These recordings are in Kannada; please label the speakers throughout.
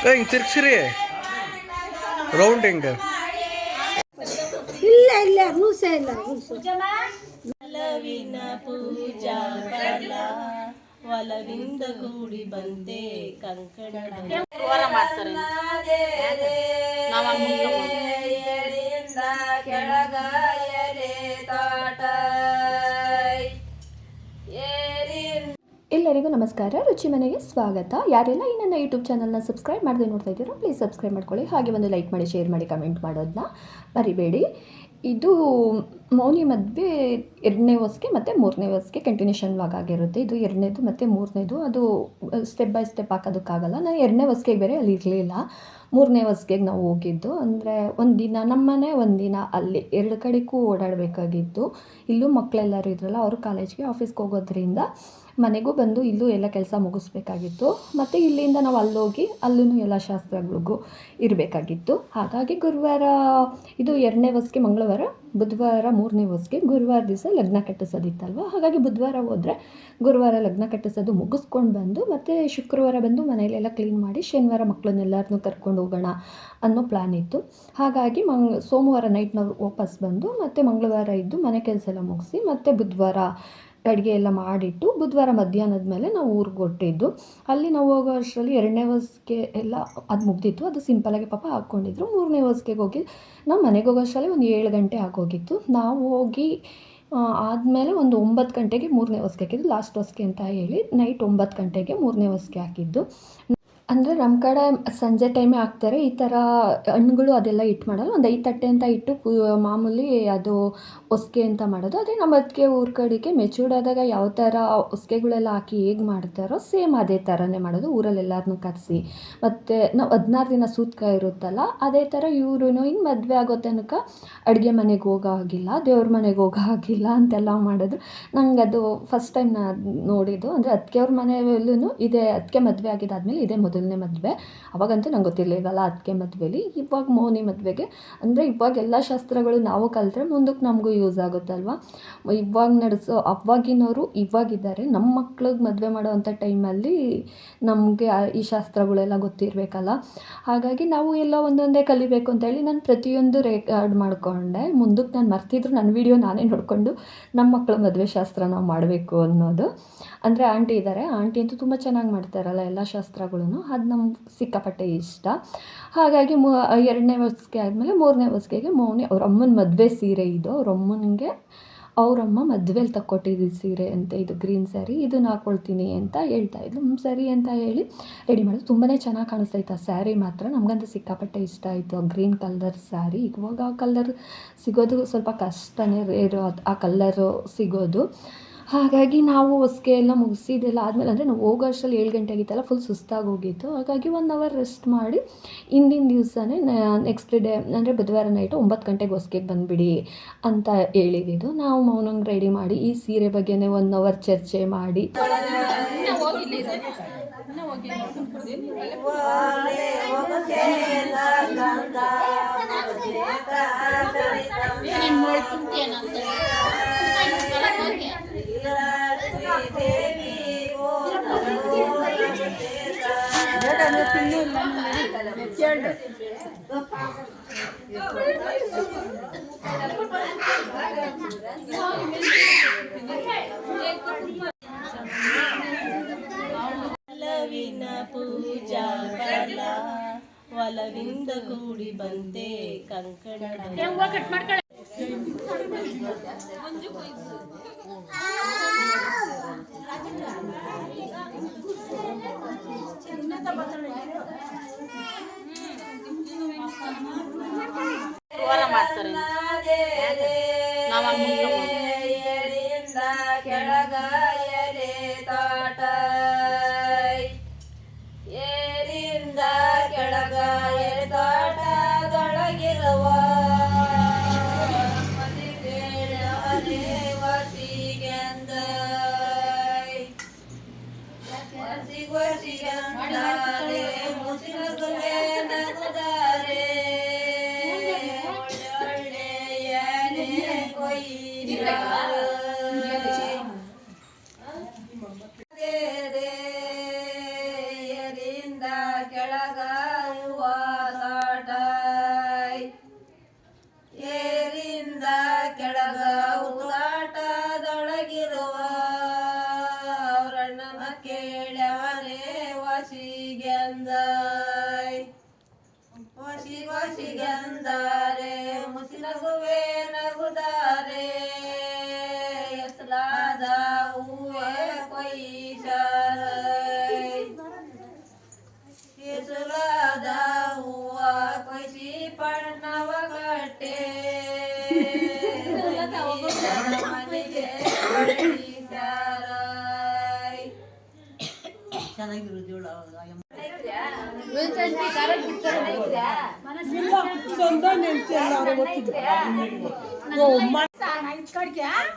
Speaker 1: ಹಿಂಗೆ ತಿರ್ಗ್ಸಿರಿ ರೌಂಡ್
Speaker 2: ಇಲ್ಲ ಇಲ್ಲ ರೂಲ್ಸೇ ಇಲ್ಲ
Speaker 3: ಒಲವಿನ ಪೂಜಾ ಫಲ ಒಲವಿಂದ ಕೂಡಿ ಬಂದೆ ಕಂಕಣ ಮಾಡ್ತಾರೆ
Speaker 4: ಎಲ್ಲರಿಗೂ ನಮಸ್ಕಾರ. ರುಚಿ ಮನೆಗೆ ಸ್ವಾಗತ. ಯಾರೆಲ್ಲ ಈ ನನ್ನ ಯೂಟ್ಯೂಬ್ ಚಾನಲ್ನ ಸಬ್ಸ್ಕ್ರೈಬ್ ಮಾಡದೆ ನೋಡ್ತಾ ಇದ್ದೀರೋ ಪ್ಲೀಸ್ ಸಬ್ಸ್ಕ್ರೈಬ್ ಮಾಡ್ಕೊಳ್ಳಿ. ಹಾಗೆ ಒಂದು ಲೈಕ್ ಮಾಡಿ, ಶೇರ್ ಮಾಡಿ, ಕಮೆಂಟ್ ಮಾಡೋದನ್ನ ಮರಿಬೇಡಿ. ಇದು ಮೌನಿ ಮದುವೆ 2ನೇ ವರ್ಷಕ್ಕೆ ಮತ್ತು 3ನೇ ವರ್ಷಕ್ಕೆ ಕಂಟಿನ್ಯೂಷನ್ ವ್ಲಾಗ್ ಆಗಿರುತ್ತೆ. ಇದು 2ನೇದು ಮತ್ತು 3ನೇದು. ಅದು ಸ್ಟೆಪ್ ಬೈ ಸ್ಟೆಪ್ ಹಾಕೋದಕ್ಕಾಗಲ್ಲ. ನಾನು 2ನೇ ವರ್ಷಕ್ಕೆ ಬೇರೆ ಅಲ್ಲಿ ಇರಲಿಲ್ಲ. 3ನೇ ವರ್ಷಕ್ಕೆ ನಾವು ಹೋಗಿದ್ದು. ಅಂದರೆ ಒಂದಿನ ನಮ್ಮನೆ, ಒಂದಿನ ಅಲ್ಲಿ, 2 ಕಡೆಗೂ ಓಡಾಡಬೇಕಾಗಿತ್ತು. ಇಲ್ಲೂ ಮಕ್ಕಳೆಲ್ಲರೂ ಇದ್ರಲ್ಲ, ಅವರು ಕಾಲೇಜ್ಗೆ ಆಫೀಸ್ಗೆ ಹೋಗೋದ್ರಿಂದ ಮನೆಗೂ ಬಂದು ಇಲ್ಲೂ ಎಲ್ಲ ಕೆಲಸ ಮುಗಿಸ್ಬೇಕಾಗಿತ್ತು. ಮತ್ತು ಇಲ್ಲಿಂದ ನಾವು ಅಲ್ಲೋಗಿ ಅಲ್ಲೂ ಎಲ್ಲ ಶಾಸ್ತ್ರಗಳಿಗೂ ಇರಬೇಕಾಗಿತ್ತು. ಹಾಗಾಗಿ ಗುರುವಾರ, ಇದು 2ನೇ ವರ್ಷಕ್ಕೆ ಮಂಗಳವಾರ, ಬುಧವಾರ 3ನೇ ವರ್ಷಕ್ಕೆ, ಗುರುವಾರ ದಿವಸ ಲಗ್ನ ಕಟ್ಟಿಸೋದಿತ್ತಲ್ವ. ಹಾಗಾಗಿ ಬುಧವಾರ ಹೋದರೆ ಗುರುವಾರ ಲಗ್ನ ಕಟ್ಟಿಸೋದು ಮುಗಿಸ್ಕೊಂಡು ಬಂದು, ಮತ್ತು ಶುಕ್ರವಾರ ಬಂದು ಮನೆಯಲ್ಲೆಲ್ಲ ಕ್ಲೀನ್ ಮಾಡಿ ಶನಿವಾರ ಮಕ್ಕಳನ್ನೆಲ್ಲರನ್ನೂ ಕರ್ಕೊಂಡು ಹೋಗೋಣ ಅನ್ನೋ ಪ್ಲ್ಯಾನ್ ಇತ್ತು. ಹಾಗಾಗಿ ಸೋಮವಾರ ನೈಟ್ ನಾವು ವಾಪಸ್ ಬಂದು ಮತ್ತು ಮಂಗಳವಾರ ಇದ್ದು ಮನೆ ಕೆಲಸ ಎಲ್ಲ ಮುಗಿಸಿ ಮತ್ತು ಬುಧವಾರ ಅಡುಗೆ ಎಲ್ಲ ಮಾಡಿಟ್ಟು ಬುಧವಾರ ಮಧ್ಯಾಹ್ನದ ಮೇಲೆ ನಾವು ಊರಿಗೆ ಹೊರಟಿದ್ದು. ಅಲ್ಲಿ ನಾವು ಹೋಗೋ ಅಷ್ಟರಲ್ಲಿ 2ನೇ ವರ್ಷಕ್ಕೆ ಎಲ್ಲ ಅದು ಮುಗ್ದಿತ್ತು. ಅದು ಸಿಂಪಲಾಗಿ ಪಾಪ ಹಾಕ್ಕೊಂಡಿದ್ರು. 3ನೇ ವರ್ಷಕ್ಕೆ ಹೋಗಿ ನಾವು ಮನೆಗೆ ಹೋಗೋ ಅಷ್ಟರಲ್ಲಿ ಒಂದು 7 ಗಂಟೆ ಆಗೋಗಿತ್ತು. ನಾವು ಹೋಗಿ ಆದಮೇಲೆ ಒಂದು 9 ಗಂಟೆಗೆ 3ನೇ ವರ್ಷಕ್ಕೆ ಹಾಕಿದ್ದು. ಲಾಸ್ಟ್ ವರ್ಷಕ್ಕೆ ಅಂತ ಹೇಳಿ ನೈಟ್ 9 ಗಂಟೆಗೆ 3ನೇ ವರ್ಷಕ್ಕೆ ಹಾಕಿದ್ದು. ಅಂದರೆ ನಮ್ಮ ಕಡೆ ಸಂಜೆ ಟೈಮೇ ಹಾಕ್ತಾರೆ. ಈ ಥರ ಹಣ್ಣುಗಳು ಅದೆಲ್ಲ ಇಟ್ಟು ಮಾಡಲ್ಲ. ಒಂದು 5 ತಟ್ಟೆ ಅಂತ ಇಟ್ಟು ಮಾಮೂಲಿ ಅದು ಹೊಸ್ಗೆ ಅಂತ ಮಾಡೋದು. ಅದೇ ನಮ್ಮ ಅದಕ್ಕೆ ಊರ ಕಡೆಗೆ ಮೆಚೂರ್ಡ್ ಆದಾಗ ಯಾವ ಥರ ಹೊಸ್ಗೆಗಳೆಲ್ಲ ಹಾಕಿ ಹೇಗೆ ಮಾಡ್ತಾರೋ ಸೇಮ್ ಅದೇ ಥರನೇ ಮಾಡೋದು. ಊರಲ್ಲೆಲ್ಲರನ್ನೂ ಕರೆಸಿ, ಮತ್ತು ನಾವು 16 ದಿನ ಸೂತ್ಕ ಇರುತ್ತಲ್ಲ, ಅದೇ ಥರ ಇವ್ರೂ ಇನ್ನು ಮದುವೆ ಆಗೋ ತನಕ ಅಡುಗೆ ಮನೆಗೆ ಹೋಗೋ ಆಗಿಲ್ಲ, ದೇವ್ರ ಮನೆಗೆ ಹೋಗೋ ಆಗಿಲ್ಲ ಅಂತೆಲ್ಲ ಮಾಡೋದು. ನಂಗೆ ಅದು ಫಸ್ಟ್ ಟೈಮ್ ನಾನು ನೋಡಿದ್ದು. ಅಂದರೆ ಅತ್ತಿಗೆಯವ್ರ ಮನೆಯಲ್ಲೂ ಇದೇ, ಅತ್ತಿಗೆ ಮದುವೆ ಆಗಿದ್ದಾದಮೇಲೆ ಇದೇ ಮೊದಲನೇ ಮದುವೆ. ಅವಾಗಂತೂ ನಂಗೆ ಗೊತ್ತಿರಲಿಲ್ಲಲ್ಲ ಅತ್ತಿಗೆ ಮದುವೆಲಿ. ಇವಾಗ ಮೌನಿ ಮದುವೆಗೆ ಅಂದರೆ ಇವಾಗ ಎಲ್ಲ ಶಾಸ್ತ್ರಗಳು ನಾವು ಕಲಿತ್ರೆ ಮುಂದಕ್ಕೆ ನಮಗೂ ಯೂಸ್ ಆಗುತ್ತಲ್ವ. ಇವಾಗ ನಡೆಸೋ ಅವಾಗಿನವರು ಇವಾಗಿದ್ದಾರೆ. ನಮ್ಮ ಮಕ್ಳಿಗೆ ಮದುವೆ ಮಾಡೋವಂಥ ಟೈಮಲ್ಲಿ ನಮಗೆ ಈ ಶಾಸ್ತ್ರಗಳೆಲ್ಲ ಗೊತ್ತಿರಬೇಕಲ್ಲ. ಹಾಗಾಗಿ ನಾವು ಎಲ್ಲ ಒಂದೊಂದೇ ಕಲಿಬೇಕು ಅಂತೇಳಿ ನಾನು ಪ್ರತಿಯೊಂದು ರೆಕಾರ್ಡ್ ಮಾಡಿಕೊಂಡೆ. ಮುಂದಕ್ಕೆ ನಾನು ಮರ್ತಿದ್ರು ನನ್ನ ವೀಡಿಯೋ ನಾನೇ ನೋಡಿಕೊಂಡು ನಮ್ಮ ಮಕ್ಕಳ ಮದುವೆ ಶಾಸ್ತ್ರ ನಾವು ಮಾಡಬೇಕು ಅನ್ನೋದು. ಅಂದರೆ ಆಂಟಿ ಇದ್ದಾರೆ, ಆಂಟಿ ಅಂತೂ ತುಂಬ ಚೆನ್ನಾಗಿ ಮಾಡ್ತಾರಲ್ಲ ಎಲ್ಲ ಶಾಸ್ತ್ರಗಳೂ. ಅದು ನಮ್ಗೆ ಸಿಕ್ಕಾಪಟ್ಟೆ ಇಷ್ಟ. ಹಾಗಾಗಿ 2ನೇ ವರ್ಷಕ್ಕೆ ಆದಮೇಲೆ 3ನೇ ವರ್ಷಕ್ಕೆ ಮೌನಿ ಅವ್ರ ಅಮ್ಮನ ಮದುವೆ ಸೀರೆ ಇದು. ಅವರಮ್ಮ ಮದುವೆಲಿ ತಕ್ಕೊಟ್ಟಿದ್ದು ಸೀರೆ ಅಂತ. ಇದು ಗ್ರೀನ್ ಸ್ಯಾರಿ, ಇದನ್ನು ಹಾಕ್ಕೊಳ್ತೀನಿ ಅಂತ ಹೇಳ್ತಾಯಿದ್ಲು. ಸರಿ ಅಂತ ಹೇಳಿ ರೆಡಿ ಮಾಡೋದು. ತುಂಬಾ ಚೆನ್ನಾಗಿ ಕಾಣಿಸ್ತೈತೆ ಆ ಸ್ಯಾರಿ ಮಾತ್ರ. ನಮಗಂತೂ ಸಿಕ್ಕಾಪಟ್ಟೆ ಇಷ್ಟ ಆಯಿತು ಆ ಗ್ರೀನ್ ಕಲರ್ ಸ್ಯಾರಿ. ಇವಾಗ ಆ ಕಲರ್ ಸಿಗೋದು ಸ್ವಲ್ಪ ಕಷ್ಟನೇ, ರೇರು ಆ ಕಲ್ಲರು ಸಿಗೋದು. ಹಾಗಾಗಿ ನಾವು ಹೊಸ್ಗೆ ಎಲ್ಲ ಮುಗಿಸಿದ್ದೆಲ್ಲ ಆದಮೇಲೆ, ಅಂದರೆ ನಾವು ಹೋಗೋ ಅಷ್ಟರಲ್ಲಿ 7 ಗಂಟೆ ಆಗಿತ್ತಲ್ಲ, ಫುಲ್ ಸುಸ್ತಾಗಿ ಹೋಗಿತ್ತು. ಹಾಗಾಗಿ 1 ಅವರ್ ರೆಸ್ಟ್ ಮಾಡಿ ಹಿಂದಿನ ದಿವಸನೇ ನೆಕ್ಸ್ಟ್ ಡೇ ಅಂದರೆ ಬುಧವಾರ ನೈಟು 9 ಗಂಟೆಗೆ ಹೊಸ್ಗೆಗೆ ಬಂದುಬಿಡಿ ಅಂತ ಹೇಳಿದ್ದು. ನಾವು ಮೌನಂಗೆ ರೆಡಿ ಮಾಡಿ ಈ ಸೀರೆ ಬಗ್ಗೆನೇ 1 ಅವರ್ ಚರ್ಚೆ ಮಾಡಿ
Speaker 3: ಒಲವಿನ ಪೂಜಾ ಫಲ ಒಲವಿಂದ ಕೂಡಿ ಬಂದೆ ಕಂಕಣ ಮಾಡ್ತಾರೆ. ಏರಿಂದ ಕೆಳಗ ಎಳೆದಾಟದೊಳಗಿರುವ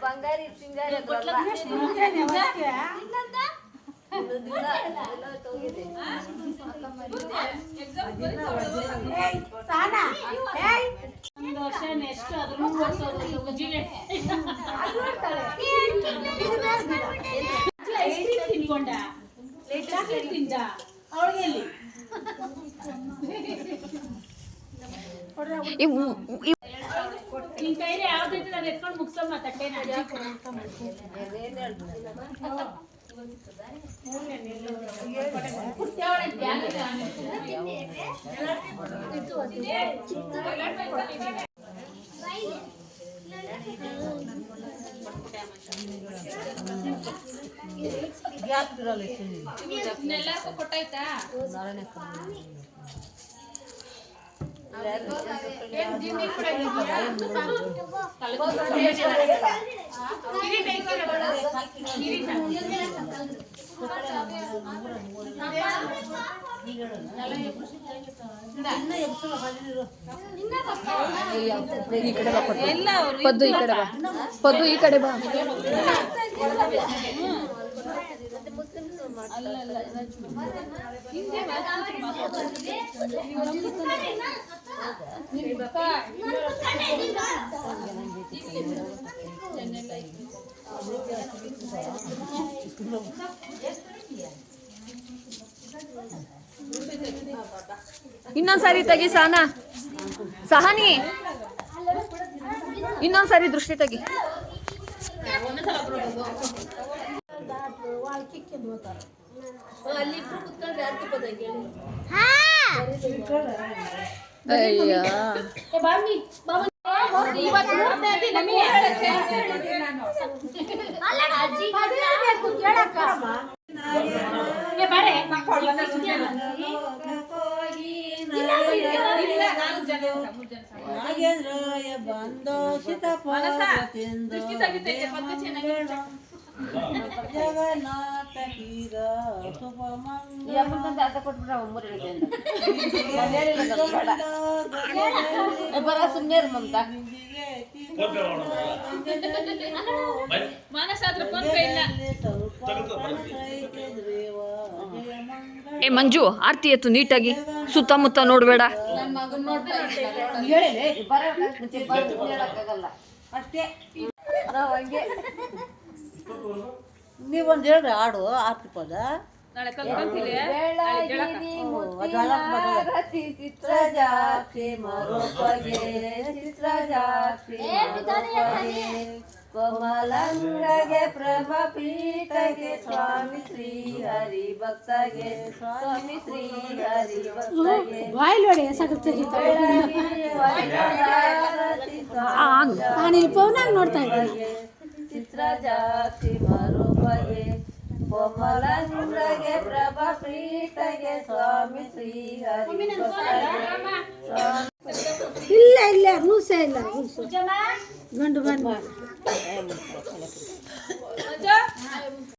Speaker 3: ಬಂಗಾರಿ ಸಿಂಗಾರಿ
Speaker 2: ಒಂದು ವರ್ಷ ನೆಕ್ಸ್ಟ್ ಅದನ್ನು ತಿನ್ಕೊಂಡ ತಿಂದ ಅವಳಿಗೆ ನಿನ್ ಕೈಲಿ ಯಾವ್ದೈತೆ ನಾನು ಎತ್ಕೊಂಡು ಮುಗ್ಸಮ್ಮ ತಟ್ಟೆನ ಕೊಟ್ಟಾಯ್ತಾ
Speaker 4: ಪದ್ದು ಈ ಕಡೆ ಬಾ, ಪದ್ದು ಈ ಕಡೆ ಬಾ. ಇನ್ನೊಂದ್ಸಾರಿ ತೆಗಿ ಸಹನಾ, ಸಹನಿ ಇನ್ನೊಂದ್ಸಾರಿ ದೃಷ್ಟಿ ತೆಗಿ.
Speaker 3: ಸುಮ್ಮನೆ ಮಮತಾ
Speaker 4: ಏ ಮಂಜು, ಆರ್ತಿ ಎತ್ತು ನೀಟಾಗಿ, ಸುತ್ತಮುತ್ತ ನೋಡ್ಬೇಡ.
Speaker 3: ನೀವೊಂದು ಹೇಳ್ರಿ ಹಾಡು ಆರ್ತಿ ಪದ. ಚಿತ್ರ ಜಾತಿ ಮರುಪಗೆ ಚಿತ್ರ ಜಾತಿ ಕೋಮಲಂಗಗೆ ಪ್ರಭ ಪೀಠಗೆ ಸ್ವಾಮಿ ಶ್ರೀ ಹರಿ ಭಕ್ತಗೆ ಸ್ವಾಮಿ ಶ್ರೀ ಹರಿ ಭಕ್ತಗೆ
Speaker 2: ನೋಡ್ತಾ
Speaker 3: ಚಿತ್ರ ಜಾತಿ ಮರುಪಗೆ ಕೋಮಲಂಗಗೆ ಪ್ರಭ ಪೀಠಗೆ ಸ್ವಾಮಿ ಶ್ರೀ ಹರಿ
Speaker 2: ಇಲ್ಲ ಇಲ್ಲ ರೂಲ್ಸೇ ಇಲ್ಲ, ಗಂಡು ಬಂದು